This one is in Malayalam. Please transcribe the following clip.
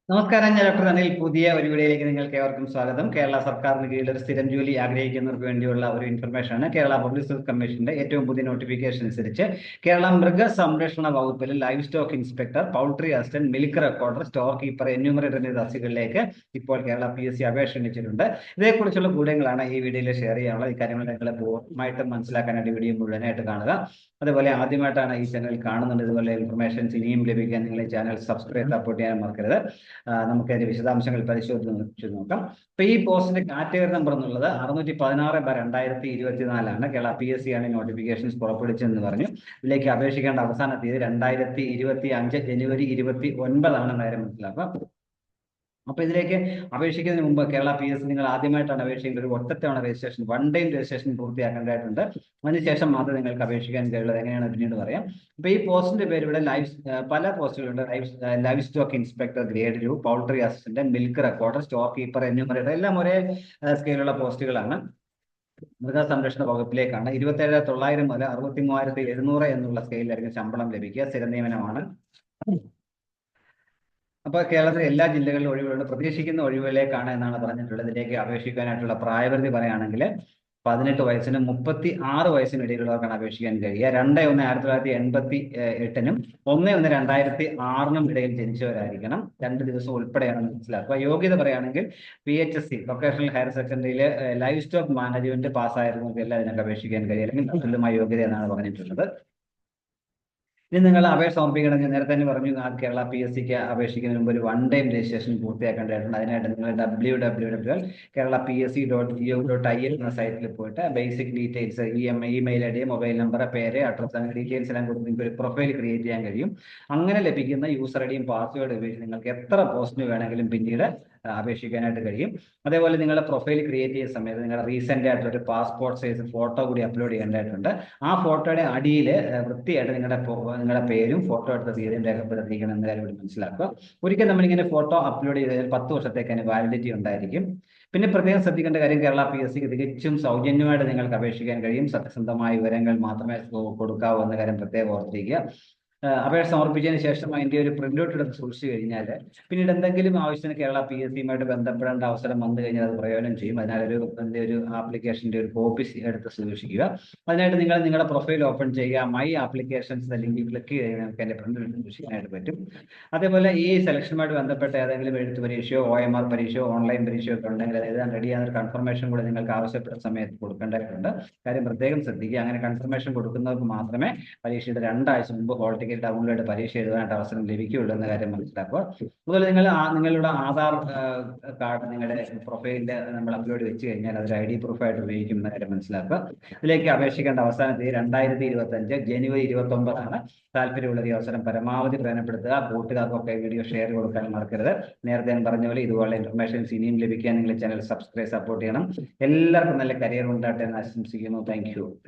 നമസ്കാരം, ഞാൻ ഡോക്ടർ അനിൽ. പുതിയ ഒരു വീഡിയോയിലേക്ക് നിങ്ങൾക്ക് ഏവർക്കും സ്വാഗതം. കേരള സർക്കാരിന് കീഴിൽ ഒരു സ്ഥിരം ജോലി ആഗ്രഹിക്കുന്നവർക്ക് വേണ്ടിയുള്ള ഒരു ഇൻഫർമേഷൻ ആണ്. കേരള പബ്ലിക് സർവീസ് കമ്മീഷന്റെ ഏറ്റവും പുതിയ നോട്ടിഫിക്കേഷൻ അനുസരിച്ച് കേരള മൃഗസംരക്ഷണ വകുപ്പിൽ live stock inspector, poultry assistant, milk recorder, storekeeper, enumerator എന്നീ തസ്തികകളിലേക്ക് ഇപ്പോൾ കേരള PSC അപേക്ഷ ക്ഷണിച്ചിട്ടുണ്ട്. ഇതേക്കുറിച്ചുള്ള വിവരങ്ങളാണ് ഈ വീഡിയോയിൽ ഷെയർ ചെയ്യാനുള്ളത്. ഈ കാര്യങ്ങൾ നിങ്ങൾ പൂർണ്ണമായിട്ടും മനസ്സിലാക്കാനായിട്ട് വീഡിയോ മുഴുവനായിട്ട് കാണുക. അതുപോലെ ആദ്യമായിട്ടാണ് ഈ ചാനൽ കാണുന്നുണ്ട്, ഇതുപോലെ ഇൻഫർമേഷൻസ് ഇനിയും ലഭിക്കാൻ നിങ്ങൾ ഈ ചാനൽ സബ്സ്ക്രൈബ് സപ്പോർട്ട് ചെയ്യാൻ മറക്കരുത്. നമുക്ക് അതിന്റെ വിശദാംശങ്ങൾ പരിശോധിച്ച് നോക്കാം. ഇപ്പൊ ഈ പോസ്റ്റിന്റെ കാറ്റഗറി നമ്പർ എന്നുള്ളത് 616/2024 കേരള PSC ആണ് നോട്ടിഫിക്കേഷൻസ് പുറപ്പെടുവിച്ചെന്ന് പറഞ്ഞു. ഇതിലേക്ക് അപേക്ഷിക്കേണ്ട അവസാന തീയതി 2025 ജനുവരി 29 നേരം മനസ്സിലാക്കുക. അപ്പൊ ഇതിലേക്ക് അപേക്ഷിക്കുന്നതിന് മുമ്പ് കേരള PSC നിങ്ങൾ ആദ്യമായിട്ടാണ് അപേക്ഷിക്കേണ്ട ഒരു ഒറ്റത്തവണ രജിസ്ട്രേഷൻ, വൺ ടൈം രജിസ്ട്രേഷൻ പൂർത്തിയാക്കേണ്ടതായിട്ടുണ്ട്. അതിനുശേഷം മാത്രമേ നിങ്ങൾക്ക് അപേക്ഷിക്കാൻ കഴിയുള്ളത്. എങ്ങനെയാണ് പിന്നീട് പറയാം. അപ്പൊ ഈ പോസ്റ്റിന്റെ പേര് ഇവിടെ പല പോസ്റ്റുകളുണ്ട്. Livestock inspector grade 2, poultry assistant, milk recorder, storekeeper, enumerator എല്ലാം ഒരേ സ്കെയിലുള്ള പോസ്റ്റുകളാണ്. മൃഗസംരക്ഷണ വകുപ്പിലേക്കാണ്. 27,900 മുതൽ 63,700 എന്നുള്ള സ്കെയിലായിരിക്കും ശമ്പളം ലഭിക്കുക. സ്ഥിര നിയമനമാണ്. അപ്പോൾ കേരളത്തിലെ എല്ലാ ജില്ലകളിലും ഒഴിവുകളുണ്ട്. പ്രതീക്ഷിക്കുന്ന ഒഴിവുകളിലേക്കാണ് എന്നാണ് പറഞ്ഞിട്ടുള്ളത്. ഇതിലേക്ക് അപേക്ഷിക്കാനായിട്ടുള്ള പ്രായപരിധി പറയുകയാണെങ്കിൽ 18 വയസ്സിനും 36 വയസ്സിനും ഇടയിലുള്ളവർക്കാണ് അപേക്ഷിക്കാൻ കഴിയുക. 2/1/1988 1/1/2006 ഇടയിൽ ജനിച്ചവരായിരിക്കണം. 2 ദിവസം ഉൾപ്പെടെയാണ് മനസ്സിലാക്കുക. യോഗ്യത പറയുകയാണെങ്കിൽ PHSC വൊക്കേഷണൽ ഹയർ സെക്കൻഡറിയിൽ ലൈവ് സ്റ്റോക്ക് മാനേജ്മെന്റ് പാസ്സായിരുന്നവർക്ക് എല്ലാം ഇതിനൊക്കെ അപേക്ഷിക്കാൻ കഴിയും, അല്ലെങ്കിൽ തുല്യമായ യോഗ്യത എന്നാണ് പറഞ്ഞിട്ടുള്ളത്. ഇനി നിങ്ങൾ അപേക്ഷ സമർപ്പിക്കണമെങ്കിൽ നേരത്തെ തന്നെ പറഞ്ഞു, കേരള PSCക്ക് അപേക്ഷിക്കുന്നതിന് മുമ്പ് ഒരു വൺ ടൈം രജിസ്ട്രേഷൻ പൂർത്തിയാക്കേണ്ടതായിട്ടുണ്ട്. അതിനായിട്ട് നിങ്ങൾ www.keralapsc.gov.in എന്ന സൈറ്റിൽ പോയിട്ട് basic details, email ID, mobile number, പേര്, അഡ്രസ്, അങ്ങനെ ഡീറ്റെയിൽസ് എല്ലാം കൊടുത്ത് നിങ്ങൾക്ക് ഒരു പ്രൊഫൈൽ ക്രിയേറ്റ് ചെയ്യാൻ കഴിയും. അങ്ങനെ ലഭിക്കുന്ന യൂസർ IDയും പാസ്വേഡ് ഉപയോഗിച്ച് നിങ്ങൾക്ക് എത്ര പോസ്റ്റിന് വേണമെങ്കിലും പിന്നീട് അപേക്ഷിക്കാനായിട്ട് കഴിയും. അതേപോലെ നിങ്ങളുടെ പ്രൊഫൈൽ ക്രിയേറ്റ് ചെയ്യുന്ന സമയത്ത് നിങ്ങളുടെ റീസെന്റ് ആയിട്ട് ഒരു പാസ്പോർട്ട് സൈസ് ഫോട്ടോ കൂടി അപ്ലോഡ് ചെയ്യേണ്ടതായിട്ടുണ്ട്. ആ ഫോട്ടോയുടെ അടിയിൽ വൃത്തിയായിട്ട് നിങ്ങളുടെ പേരും ഫോട്ടോ എടുത്ത തീയതിയും രേഖപ്പെടുത്തിയിരിക്കണം എന്ന കാര്യം കൂടി മനസ്സിലാക്കുക. ഒരിക്കൽ നമ്മളിങ്ങനെ ഫോട്ടോ അപ്ലോഡ് ചെയ്ത് കഴിഞ്ഞാൽ 10 വർഷത്തേക്ക് അതിന് വാലിഡിറ്റി ഉണ്ടായിരിക്കും. പിന്നെ പ്രത്യേകം ശ്രദ്ധിക്കേണ്ട കാര്യം, കേരള PSCക്ക് തികച്ചും സൗജന്യമായിട്ട് നിങ്ങൾക്ക് അപേക്ഷിക്കാൻ കഴിയും. സത്യസന്ധമായ വിവരങ്ങൾ മാത്രമേ കൊടുക്കാവൂ എന്ന കാര്യം പ്രത്യേകം ഓർത്തിരിക്കുക. അപേക്ഷ സമർപ്പിച്ചതിന് ശേഷം അതിന്റെ ഒരു പ്രിന്റ് ഔട്ട് എടുത്ത് സൂക്ഷിച്ചു കഴിഞ്ഞാൽ പിന്നീട് എന്തെങ്കിലും ആവശ്യത്തിന് കേരള PSCയുമായിട്ട് ബന്ധപ്പെടേണ്ട അവസരം വന്നു കഴിഞ്ഞാൽ അത് പ്രയോജനം ചെയ്യും. അതിനാൽ ഒരു ആപ്ലിക്കേഷന്റെ ഒരു കോപ്പി എടുത്ത് സൂക്ഷിക്കുക. അതിനായിട്ട് നിങ്ങൾ നിങ്ങളുടെ പ്രൊഫൈൽ ഓപ്പൺ ചെയ്യുക. മൈ ആപ്ലിക്കേഷൻസ് ലിങ്കിൽ ക്ലിക്ക് ചെയ്ത് നിങ്ങൾക്ക് അതിന്റെ പ്രിന്റ് എടുത്ത് സൂക്ഷിക്കാനായിട്ട് പറ്റും. അതേപോലെ ഈ സെലക്ഷനുമായിട്ട് ബന്ധപ്പെട്ട ഏതെങ്കിലും എഴുത്ത് പരീക്ഷയോ OMR പരീക്ഷയോ ഓൺലൈൻ പരീക്ഷയോ ഒക്കെ ഉണ്ടെങ്കിൽ അത് എഴുതാൻ റെഡിയാകുന്ന ഒരു കൺഫർമേഷൻ കൂടെ നിങ്ങൾക്ക് ആവശ്യപ്പെട്ട സമയത്ത് കൊടുക്കേണ്ടതായിട്ടുണ്ട്. കാര്യം പ്രത്യേകം ശ്രദ്ധിക്കുക. അങ്ങനെ കൺഫർമേഷൻ കൊടുക്കുന്നവർക്ക് മാത്രമേ പരീക്ഷയുടെ 2 ആഴ്ച മുമ്പ് ഹോൾ ടിക്കറ്റ് ഡൗൺലോഡ് പരീക്ഷ എഴുതാനായിട്ട് അവസരം ലഭിക്കുകയുള്ളൂ എന്ന കാര്യം മനസ്സിലാക്കുക. അതുപോലെ നിങ്ങളുടെ ആധാർ കാർഡ് നിങ്ങളുടെ പ്രൊഫൈലിൽ നമ്മൾ അപ്ലോഡ് വെച്ച് കഴിഞ്ഞാൽ അതൊരു ID പ്രൂഫായിട്ട് ഉപയോഗിക്കും എന്ന കാര്യം മനസ്സിലാക്കുക. ഇതിലേക്ക് അപേക്ഷിക്കേണ്ട അവസാന തീയതി 2025 ജനുവരി 29. താല്പര്യമുള്ള ഈ അവസരം പരമാവധി പ്രയോജനപ്പെടുത്തുക. കൂട്ടുകാർക്കൊക്കെ വീഡിയോ ഷെയർ കൊടുക്കാൻ മറക്കരുത്. നേരത്തെ ഞാൻ പറഞ്ഞ പോലെ ഇതുപോലുള്ള ഇൻഫർമേഷൻസ് ഇനിയും ലഭിക്കാൻ നിങ്ങൾ ചാനൽ സബ്സ്ക്രൈബ് സപ്പോർട്ട് ചെയ്യണം. എല്ലാവർക്കും നല്ല കരിയർ ഉണ്ടാകട്ടെ എന്ന് ആശംസിക്കുന്നു. Thank you.